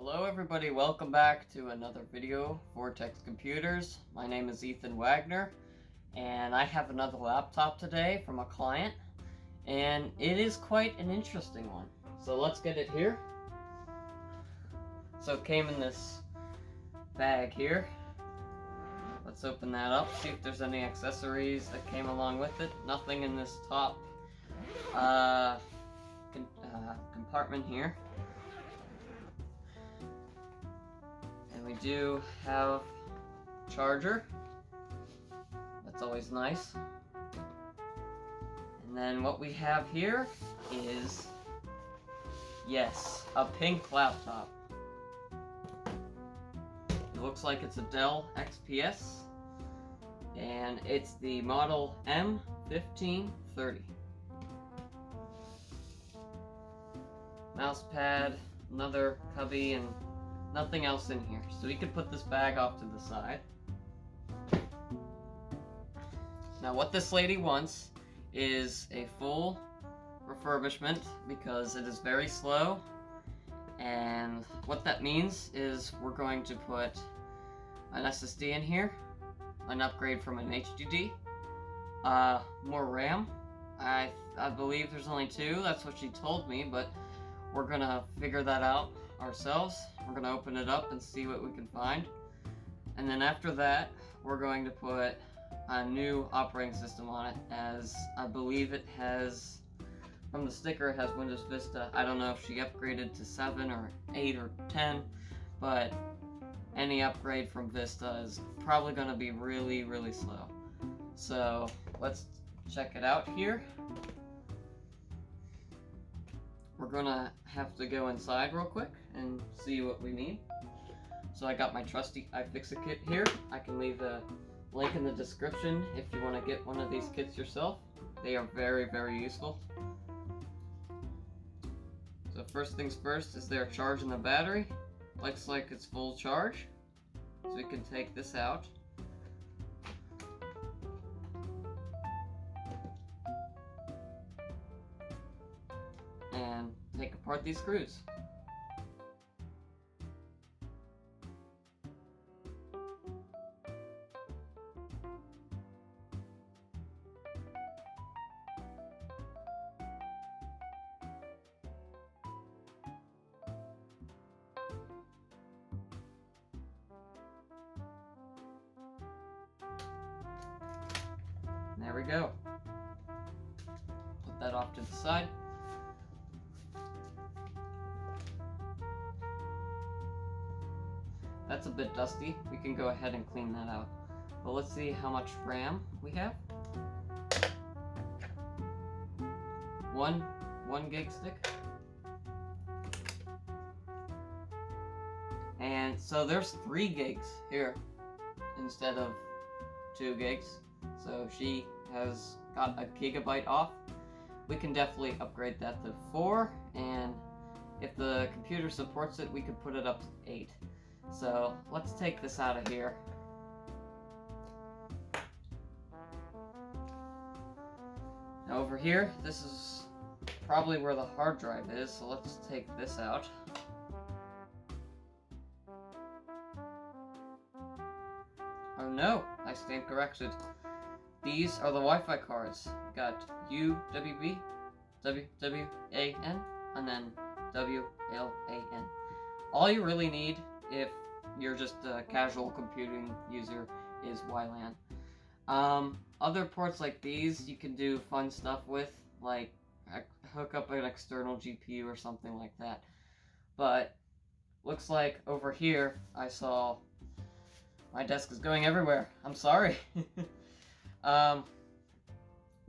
Hello everybody, welcome back to another video for Vortex Computers. My name is Ethan Wagner, and I have another laptop today from a client, and it is quite an interesting one. So let's get it here. So it came in this bag here. Let's open that up, see if there's any accessories that came along with it. Nothing in this top compartment here. And we do have a charger. That's always nice. And then what we have here is, yes, a pink laptop. It looks like it's a Dell XPS, and it's the model M1530. Mouse pad, another cubby, and nothing else in here. So we could put this bag off to the side. Now what this lady wants is a full refurbishment because it is very slow. And what that means is we're going to put an SSD in here, an upgrade from an HDD, more RAM. I believe there's only 2, that's what she told me, but we're gonna figure that out ourselves. We're gonna open it up and see what we can find. And then after that, we're going to put a new operating system on it, as I believe it has, from the sticker, it has Windows Vista. I don't know if she upgraded to 7 or 8 or 10, but any upgrade from Vista is probably gonna be really, really slow. So let's check it out here. We're gonna have to go inside real quick and see what we need. So I got my trusty iFixit kit here. I can leave a link in the description if you want to get one of these kits yourself. They are very, very useful. So first things first, is there charging the battery? Looks like it's full charge. So we can take this out. And take apart these screws. There we go. Put that off to the side. That's a bit dusty. We can go ahead and clean that out. But let's see how much RAM we have. One gig stick. And so there's 3 gigs here instead of 2 gigs. So she has got a gigabyte off. We can definitely upgrade that to 4, and if the computer supports it, we could put it up to 8. So let's take this out of here. Now over here, this is probably where the hard drive is, so let's take this out. Oh no, I stand corrected. These are the Wi-Fi cards. Got UWB, WWAN, and then WLAN. All you really need, if you're just a casual computing user, is WLAN. Other ports like these, you can do fun stuff with, like hook up an external GPU or something like that. But looks like over here, I saw my desk is going everywhere. I'm sorry.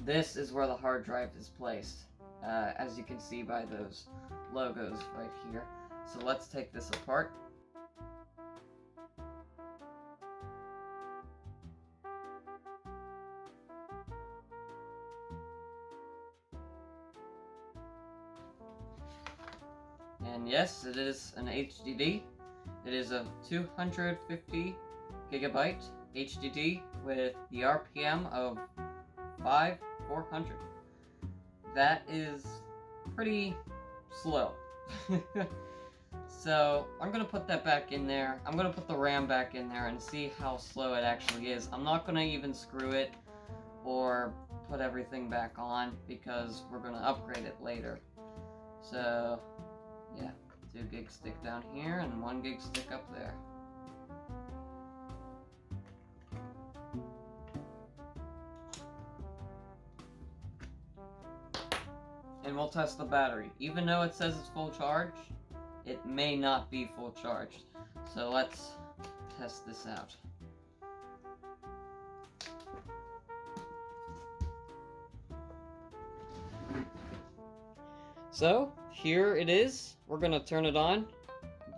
This is where the hard drive is placed, as you can see by those logos right here. So let's take this apart. And yes, it is an HDD. It is a 250 gigabyte HDD with the RPM of 5400. That is pretty slow. So I'm gonna put that back in there. I'm gonna put the RAM back in there and see how slow it actually is. I'm not gonna even screw it or put everything back on because we're gonna upgrade it later. So yeah, 2 gig stick down here and 1 gig stick up there. And we'll test the battery. Even though it says it's full charge, it may not be full charged. So let's test this out. So here it is. We're gonna turn it on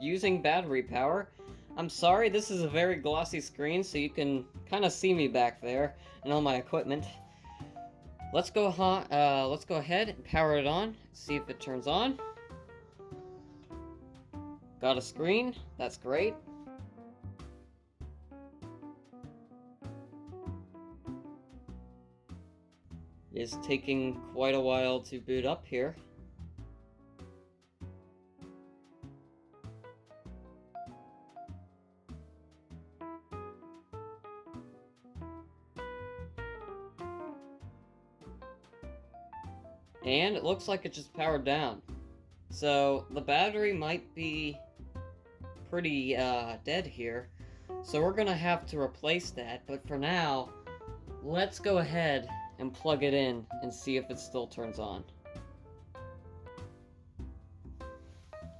using battery power. I'm sorry, this is a very glossy screen, so you can kind of see me back there and all my equipment. Let's go ahead and power it on, see if it turns on. Got a screen, that's great. It's taking quite a while to boot up here. And it looks like it just powered down. So the battery might be pretty dead here. So we're gonna have to replace that, but for now, let's go ahead and plug it in and see if it still turns on.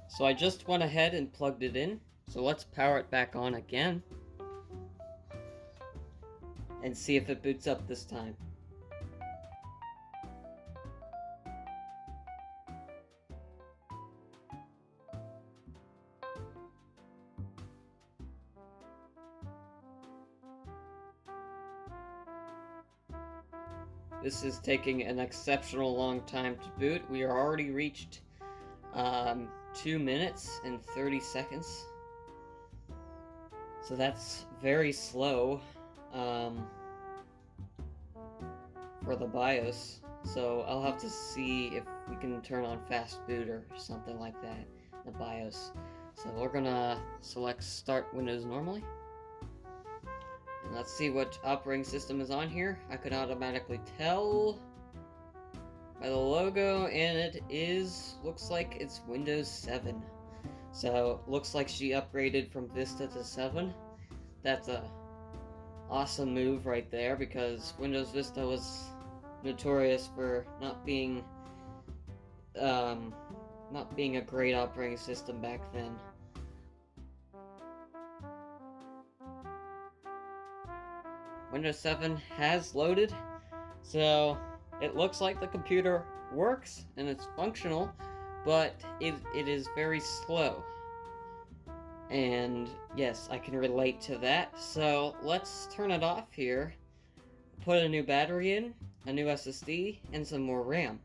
So I just went ahead and plugged it in, so let's power it back on again and see if it boots up this time. This is taking an exceptional long time to boot. We are already reached 2 minutes and 30 seconds. So that's very slow for the BIOS. So I'll have to see if we can turn on fast boot or something like that in the BIOS. So we're gonna select Start Windows normally. And let's see what operating system is on here. I could automatically tell by the logo, and it looks like it's Windows 7. So, looks like she upgraded from Vista to 7. That's a awesome move right there, because Windows Vista was notorious for not being a great operating system back then. Windows 7 has loaded, so it looks like the computer works and it's functional, but it is very slow. And yes, I can relate to that. So let's turn it off here, put a new battery in, a new SSD, and some more RAM.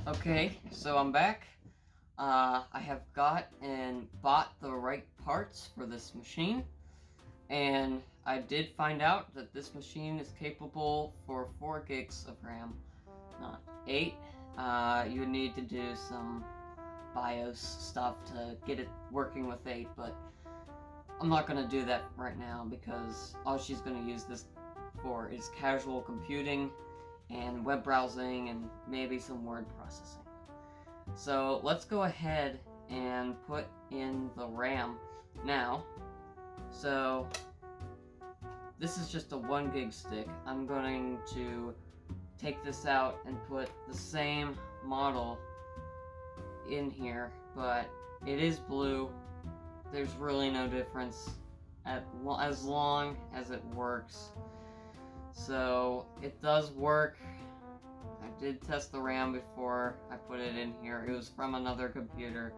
Okay, so I'm back. I have got and bought the right parts for this machine. And I did find out that this machine is capable for 4 gigs of RAM, not 8. You need to do some BIOS stuff to get it working with 8, but I'm not going to do that right now because all she's going to use this for is casual computing and web browsing and maybe some word processing. So let's go ahead and put in the RAM now. So this is just a 1 gig stick. I'm going to take this out and put the same model in here, but it is blue. There's really no difference as long as it works. So it does work. I did test the RAM before I put it in here. It was from another computer.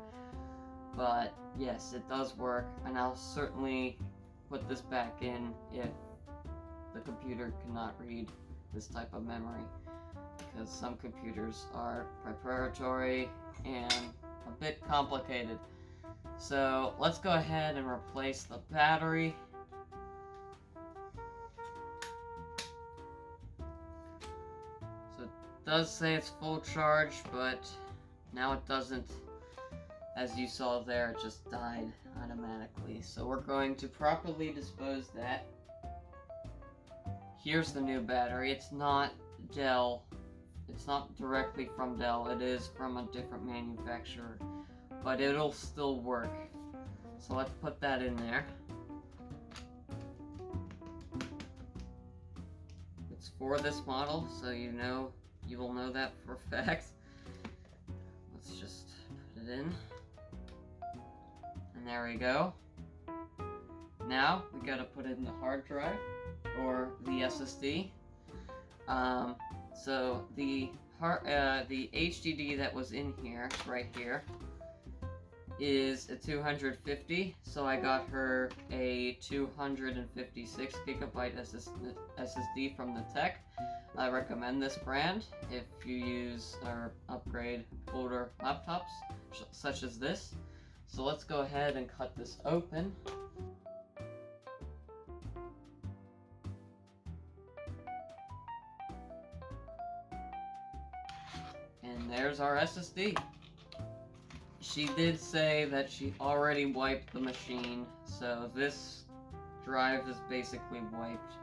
But yes, it does work, and I'll certainly put this back in if the computer cannot read this type of memory, because some computers are proprietary and a bit complicated. So let's go ahead and replace the battery. So it does say it's full charge, but now it doesn't as you saw there, it just died automatically. So we're going to properly dispose that. Here's the new battery. It's not Dell. It's not directly from Dell. It is from a different manufacturer, but it'll still work. So let's put that in there. It's for this model, so you will know that for a fact. Let's just put it in. And there we go. Now we gotta put in the hard drive or the SSD. So the HDD that was in here, right here, is a 250. So I got her a 256 gigabyte SSD from the Tech. I recommend this brand if you use or upgrade older laptops such as this. So let's go ahead and cut this open. And there's our SSD. She did say that she already wiped the machine, so this drive is basically wiped.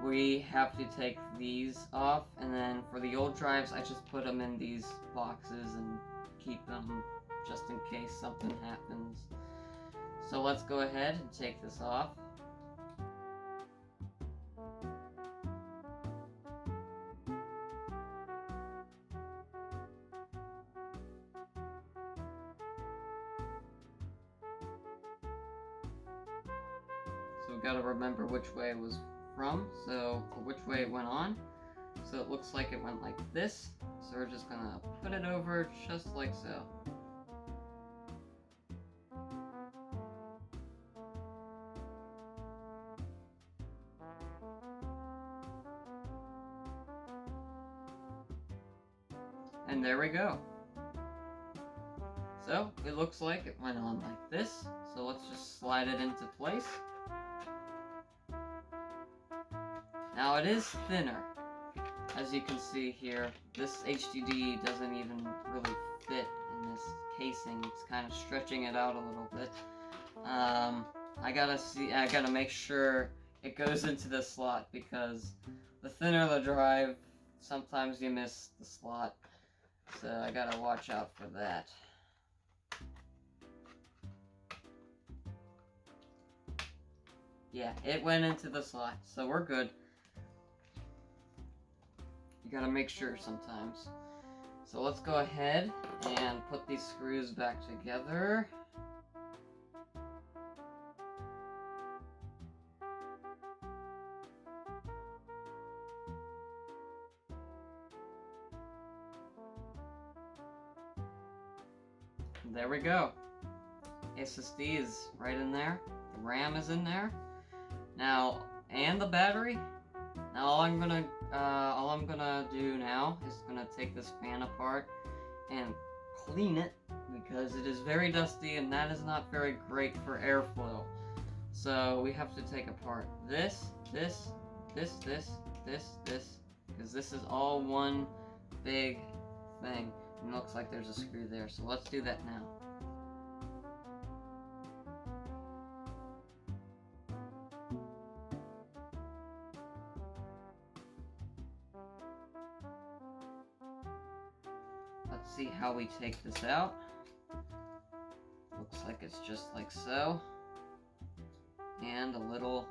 We have to take these off, and then for the old drives, I just put them in these boxes and keep them just in case something happens. So let's go ahead and take this off. So we gotta remember which way it was from, or which way it went on. So it looks like it went like this. So we're just gonna put it over just like so. And there we go. So it looks like it went on like this. So let's just slide it into place. Now it is thinner. As you can see here, this HDD doesn't even really fit in this casing. It's kind of stretching it out a little bit. I gotta make sure it goes into the slot, because the thinner the drive, sometimes you miss the slot. So I gotta watch out for that. Yeah, it went into the slot, so we're good. You gotta make sure sometimes. So let's go ahead and put these screws back together. There we go. SSD is right in there. The RAM is in there. Now, and the battery. Now all I'm gonna do now is gonna take this fan apart and clean it, because it is very dusty and that is not very great for airflow. So we have to take apart this, because this is all one big thing. And it looks like there's a screw there, so let's do that now. Let's see how we take this out. Looks like it's just like so. And a little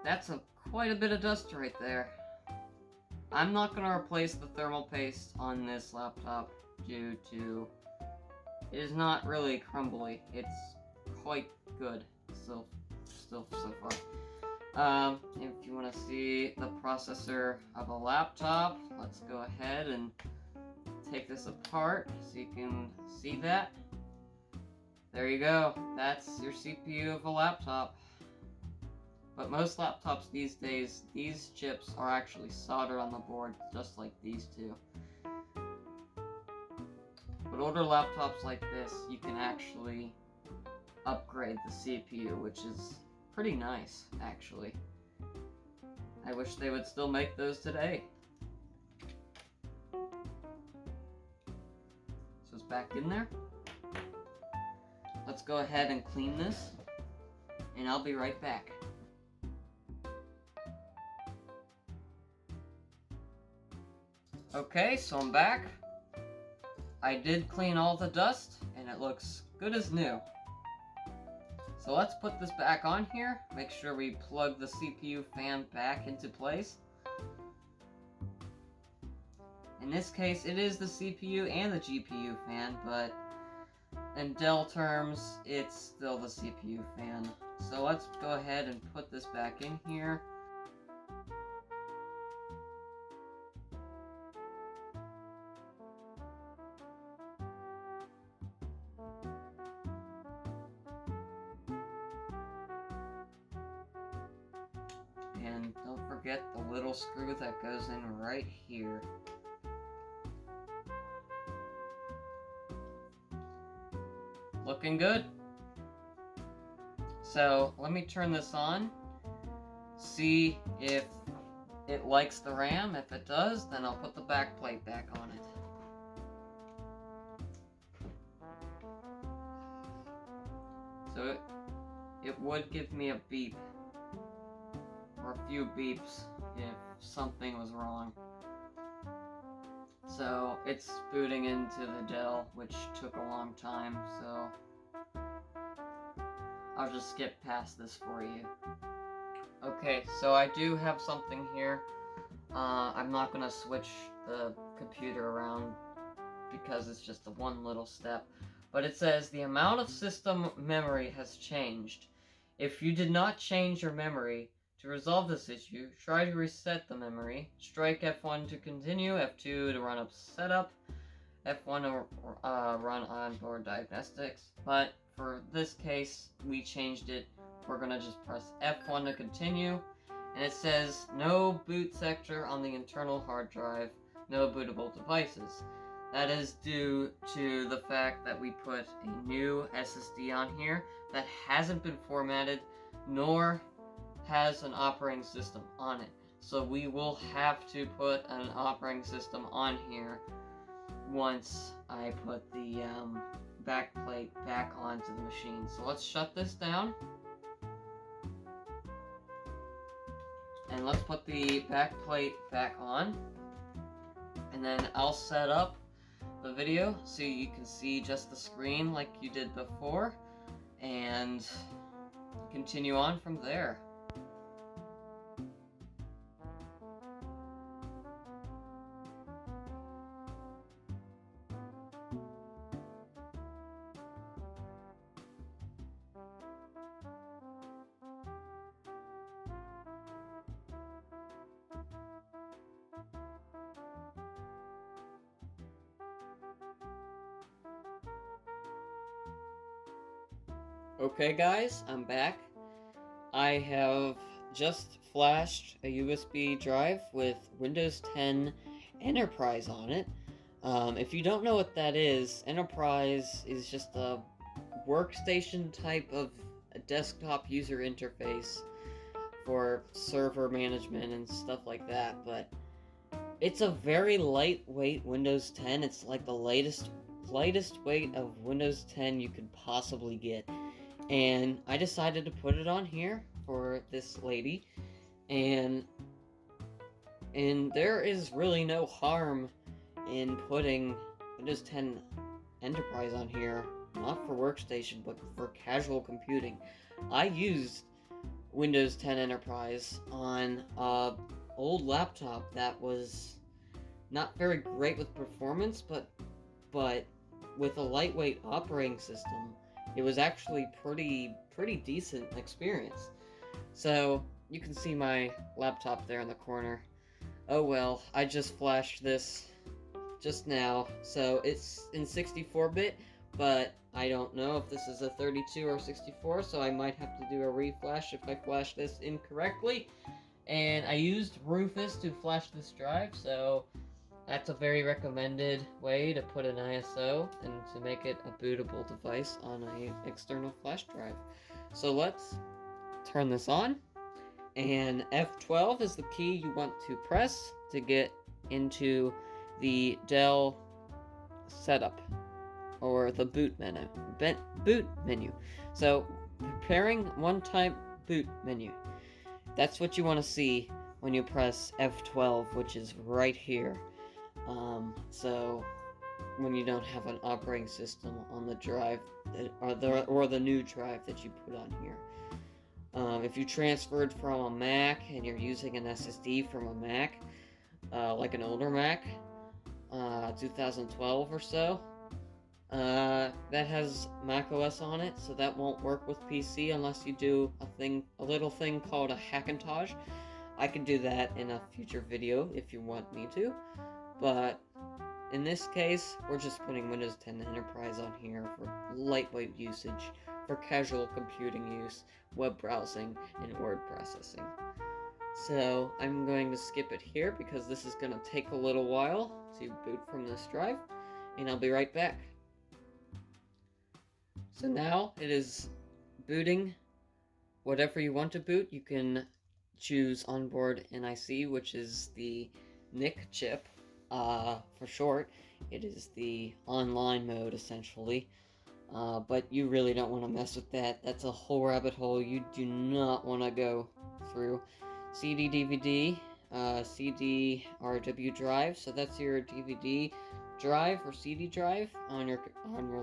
That's quite a bit of dust right there. I'm not going to replace the thermal paste on this laptop due to it is not really crumbly. It's quite good still so far. If you want to see the processor of a laptop, let's go ahead and take this apart so you can see that. There you go. That's your CPU of a laptop. But most laptops these days, these chips are actually soldered on the board, just like these two. But older laptops like this, you can actually upgrade the CPU, which is pretty nice, actually. I wish they would still make those today. So it's back in there. Let's go ahead and clean this, and I'll be right back. Okay, so I'm back. I did clean all the dust, and it looks good as new. So let's put this back on here. Make sure we plug the CPU fan back into place. In this case, it is the CPU and the GPU fan, but in Dell terms, it's still the CPU fan. So let's go ahead and put this back in here. And don't forget the little screw that goes in right here. Looking good. So let me turn this on, see if it likes the RAM. If it does, then I'll put the back plate back on it. So it would give me a beep, or a few beeps, if something was wrong. So it's booting into the Dell, which took a long time, so I'll just skip past this for you. Okay, so I do have something here. I'm not gonna switch the computer around because it's just the one little step. But it says the amount of system memory has changed. If you did not change your memory, to resolve this issue, try to reset the memory. Strike F1 to continue, F2 to run up setup, F1 to run onboard diagnostics. But for this case, we changed it. We're gonna just press F1 to continue. And it says no boot sector on the internal hard drive, no bootable devices. That is due to the fact that we put a new SSD on here that hasn't been formatted, nor has an operating system on it. So we will have to put an operating system on here once I put the back plate back onto the machine. So let's shut this down. And let's put the back plate back on. And then I'll set up the video so you can see just the screen like you did before, and continue on from there. Okay guys, I'm back. I have just flashed a USB drive with Windows 10 Enterprise on it. If you don't know what that is, Enterprise is just a workstation type of a desktop user interface for server management and stuff like that, but it's a very lightweight Windows 10. It's like the lightest weight of Windows 10 you could possibly get. And I decided to put it on here for this lady, and there is really no harm in putting Windows 10 Enterprise on here, not for workstation, but for casual computing. I used Windows 10 Enterprise on an old laptop that was not very great with performance, but with a lightweight operating system, it was actually pretty decent experience. So you can see my laptop there in the corner. Oh well, I just flashed this just now, so it's in 64-bit, but I don't know if this is a 32 or 64, so I might have to do a reflash if I flash this incorrectly. And I used Rufus to flash this drive, so that's a very recommended way to put an ISO and to make it a bootable device on an external flash drive. So let's turn this on, And F12 is the key you want to press to get into the Dell setup, or the boot menu. So, preparing one-time boot menu. That's what you want to see when you press F12, which is right here. So, when you don't have an operating system on the drive, or the new drive that you put on here. If you transferred from a Mac and you're using an SSD from a Mac, like an older Mac, 2012 or so, that has macOS on it, so that won't work with PC unless you do a little thing called a Hackintosh. I can do that in a future video if you want me to, but in this case, we're just putting Windows 10 Enterprise on here for lightweight usage, for casual computing use, web browsing, and word processing. So I'm going to skip it here because this is going to take a little while to boot from this drive, and I'll be right back. So now it is booting whatever you want to boot. You can choose onboard NIC, which is the NIC chip. For short, it is the online mode, essentially. But you really don't want to mess with that. That's a whole rabbit hole you do not want to go through. CD, DVD, CD RW drive. So that's your DVD drive or CD drive on your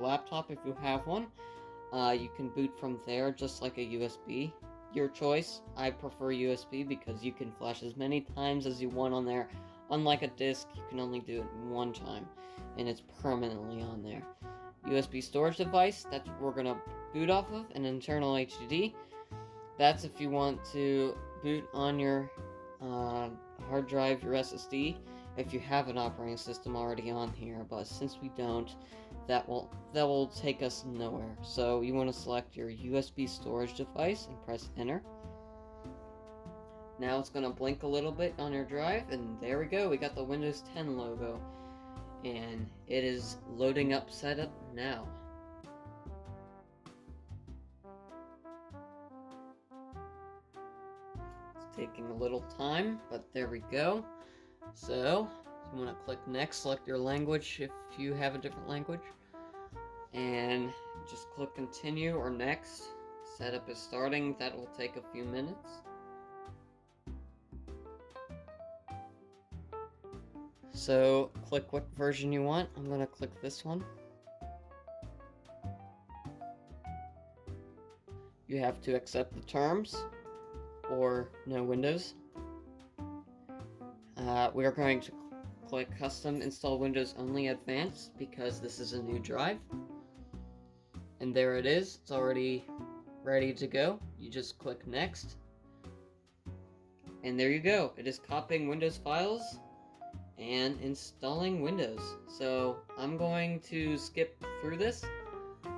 laptop if you have one. You can boot from there just like a USB. Your choice. I prefer USB because you can flash as many times as you want on there. Unlike a disk, you can only do it one time, and it's permanently on there. USB storage device, that's what we're going to boot off of, an internal HDD. That's if you want to boot on your hard drive, your SSD, if you have an operating system already on here, but since we don't, that will take us nowhere. So you want to select your USB storage device and press enter. Now it's going to blink a little bit on your drive, and there we go, we got the Windows 10 logo. And it is loading up setup now. It's taking a little time, but there we go. So, you want to click next, select your language if you have a different language. And just click continue or next. Setup is starting, that will take a few minutes. So, click what version you want. I'm going to click this one. You have to accept the terms, or no Windows. We are going to click Custom Install Windows Only Advanced because this is a new drive. And there it is. It's already ready to go. You just click Next. And there you go. It is copying Windows files and installing Windows. So I'm going to skip through this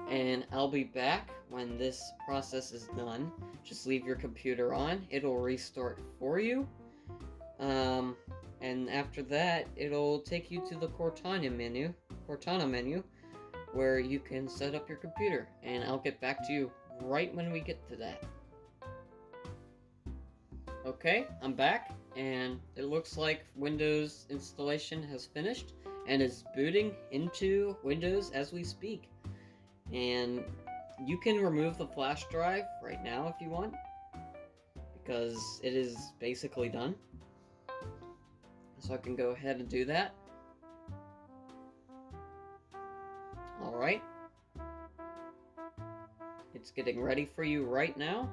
and I'll be back when this process is done. Just leave your computer on, it'll restart for you, and after that it'll take you to the Cortana menu where you can set up your computer, and I'll get back to you right when we get to that. Okay, I'm back, and it looks like Windows installation has finished and is booting into Windows as we speak. And you can remove the flash drive right now if you want, because it is basically done. So I can go ahead and do that. Alright. It's getting ready for you right now.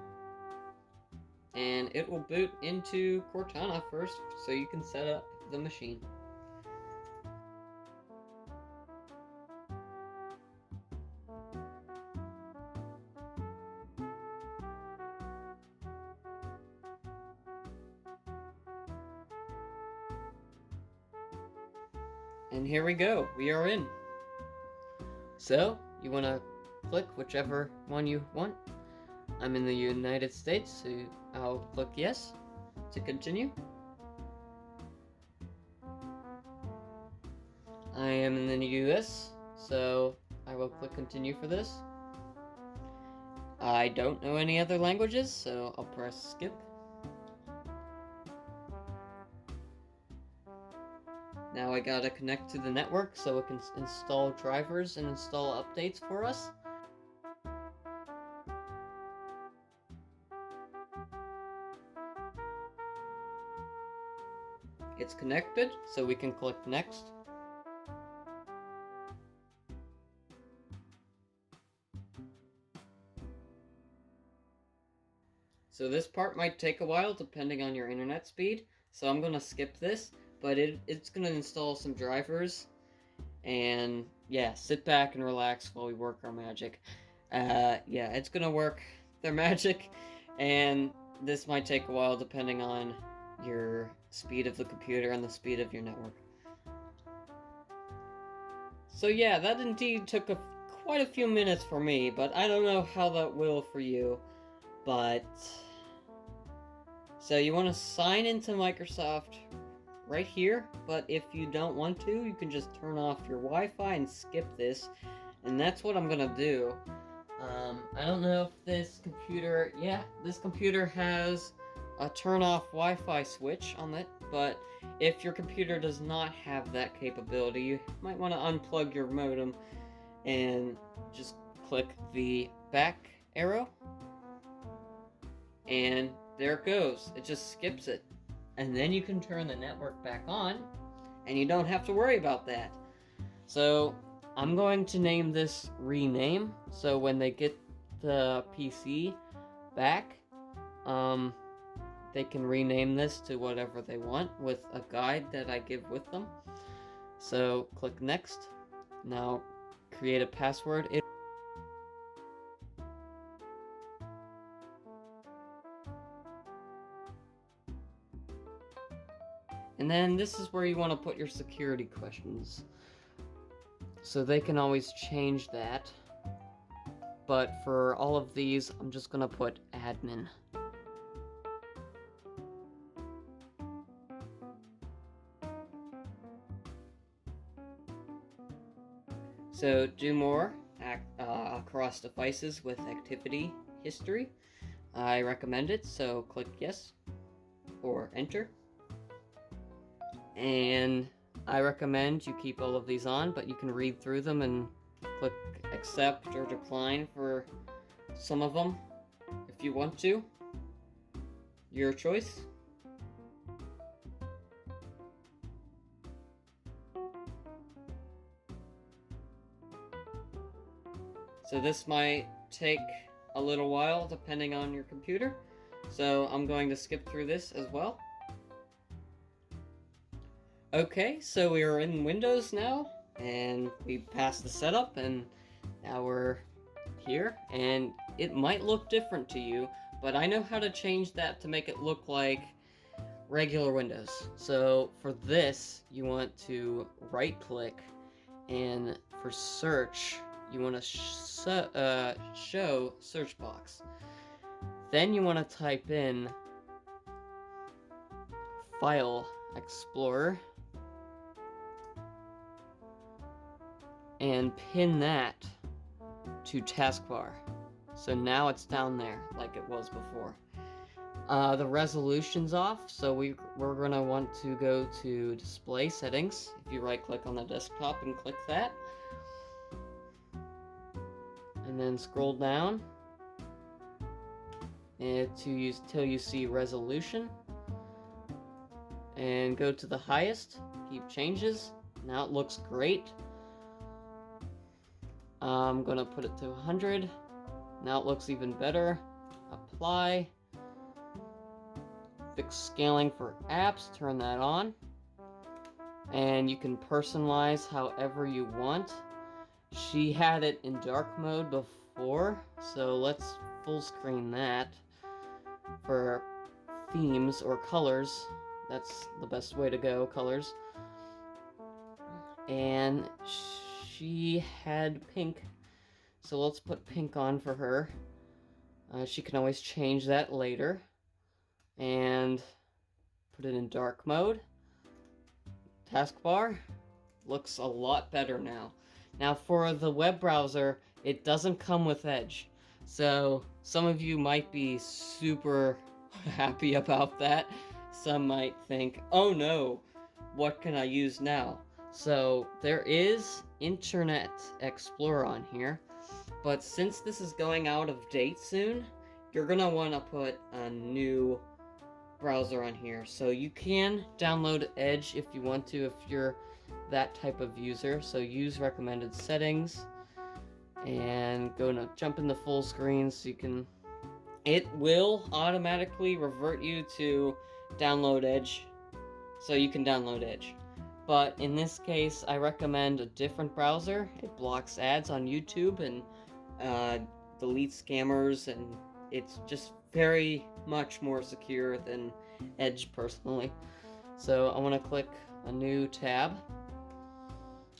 And it will boot into Cortana first, so you can set up the machine. And here we go, we are in. So, you want to click whichever one you want. I'm in the United States, so I'll click yes to continue. I am in the US, so I will click continue for this. I don't know any other languages, so I'll press skip. Now I gotta connect to the network so it can install drivers and install updates for us. It's connected, so we can click next. So this part might take a while depending on your internet speed, so I'm gonna skip this, but it's gonna install some drivers, and yeah, sit back and relax while we work our magic. Yeah, it's gonna work their magic, and this might take a while depending on your speed of the computer and the speed of your network. So yeah, that indeed took quite a few minutes for me, but I don't know how that will for you. But so you want to sign into Microsoft right here, but if you don't want to, you can just turn off your Wi-Fi and skip this, and that's what I'm gonna do. I don't know if this computer, this computer has a turn off Wi-Fi switch on it, but if your computer does not have that capability, you might want to unplug your modem and just click the back arrow, and there it goes. It just skips it. And then you can turn the network back on, and you don't have to worry about that. So I'm going to name this rename, so when they get the PC back, they can rename this to whatever they want with a guide that I give with them. So click next. Now create a password. And then this is where you want to put your security questions. So they can always change that. But for all of these, I'm just going to put admin. So do more across devices with activity history. I recommend it, so click yes or enter. And I recommend you keep all of these on, but you can read through them and click accept or decline for some of them if you want to. Your choice. So this might take a little while depending on your computer. So I'm going to skip through this as well. Okay, so we are in Windows now, and we passed the setup, and now we're here, and it might look different to you, but I know how to change that to make it look like regular Windows. So for this, you want to right-click, and for search, you want to show search box. Then you want to type in File Explorer and pin that to taskbar. So now it's down there like it was before. The resolution's off, so we're gonna want to go to display settings. If you right click on the desktop and click that, and then scroll down and till you see resolution, and go to the highest, keep changes. Now it looks great. I'm gonna put it to 100. Now it looks even better. Apply. Fix scaling for apps, turn that on. And you can personalize however you want. She had it in dark mode before, so let's full screen that. For themes or colors, that's the best way to go, colors. And she had pink, so let's put pink on for her. She can always change that later. And put it in dark mode. Taskbar looks a lot better now. Now for the web browser, it doesn't come with Edge. So some of you might be super happy about that. Some might think, oh no, what can I use now? So there is Internet Explorer on here, but since this is going out of date soon, you're gonna want to put a new browser on here. So you can download Edge if you want to, if you're that type of user. So use recommended settings and jump into full screen so you can. It will automatically revert you to download Edge, so you can download Edge. But in this case, I recommend a different browser. It blocks ads on YouTube and deletes scammers, and it's just very much more secure than Edge personally. So I want to click a new tab,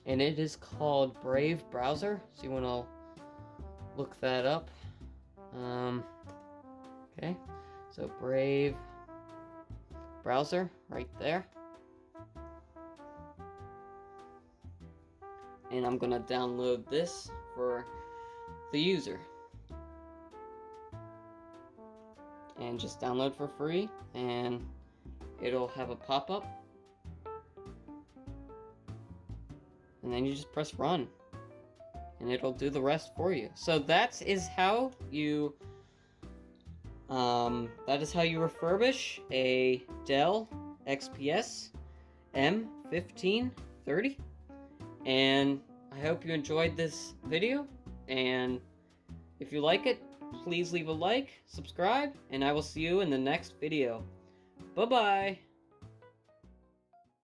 and it is called Brave Browser. So you want to look that up. Okay, so Brave Browser right there. And I'm gonna download this for the user. And just download for free, and it'll have a pop-up. And then you just press run, and it'll do the rest for you. So that is how you refurbish a Dell XPS M1530. And I hope you enjoyed this video, and if you like it, please leave a like, subscribe, and I will see you in the next video. Bye-bye!